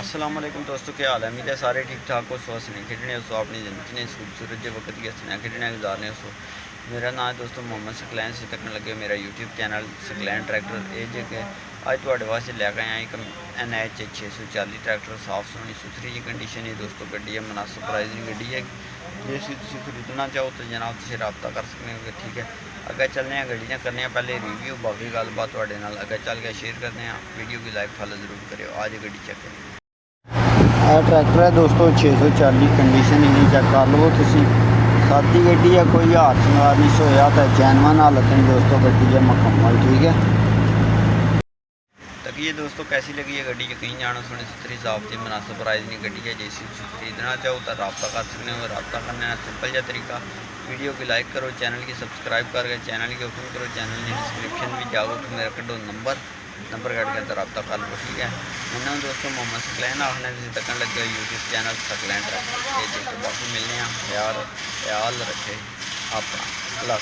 अस्सलाम वालेकुम दोस्तों, क्या हाल है। उम्मीद है सारे ठीक ठाक हो, स्वस्थ नहीं खेडने हो अपनी ज़िंदगी ने खूबसूरत जो वक्त के सने खेडने गुजारने हो। मेरा नाम है दोस्तों मोहम्मद सकलैन से तकन लगे मेरा यूट्यूब चैनल सकलैन ट्रैक्टर ये जो कि अज थोड़े वास्ते लैके आए एक NH 640 ट्रैक्टर साफ सोहनी सुथरी जी कंडीशन ही दोस्तों गड्डी है, मुनासिब प्राइस की गड्डी है। जे तुम खरीदना चाहो तो जनाब तुम रबता कर सकते हो। ठीक है, अगर चलने गड्डियाँ करने पहले रिव्यू बाकी गलबात अगर चल के शेयर करने वीडियो की लाइक फॉलो जरूर करो। आज गड्डी चेक करें। ट्रैक्टर है दोस्तों 640 कंडीशन इन्हें चेक कर लो तुम। सादी गड्डी है, कोई हाथ शंगार नहीं सोया तो चैनवान हालत नहीं दोस्तों, गड्डी है मुकम्मल। ठीक है, तक ये दोस्तों कैसी लगी है गड्डी यकीन जानो सोनी सुथरी साफ थी मुनासिब प्राइस नहीं गड्डी है। जैसी खरीदना चाहो तो रब्ता कर सकते हो। रब्ता करने का सिंपल जहा तरीका, वीडियो की लाइक करो, चैनल की सब्सक्राइब करके चैनल की ओपन करो, चैनल की डिस्क्रिप्शन भी जाओ तो मेरा कटो नंबर कट के तो रब्ता कर लो। ठीक है, मैंने दोस्तों मोहम्मद सकलैन आखने तकन लगे यूट्यूब चैनल सकलैन ट्रैक्टर। बाकी मिलने ख्याल रखे अपना अल्लाह।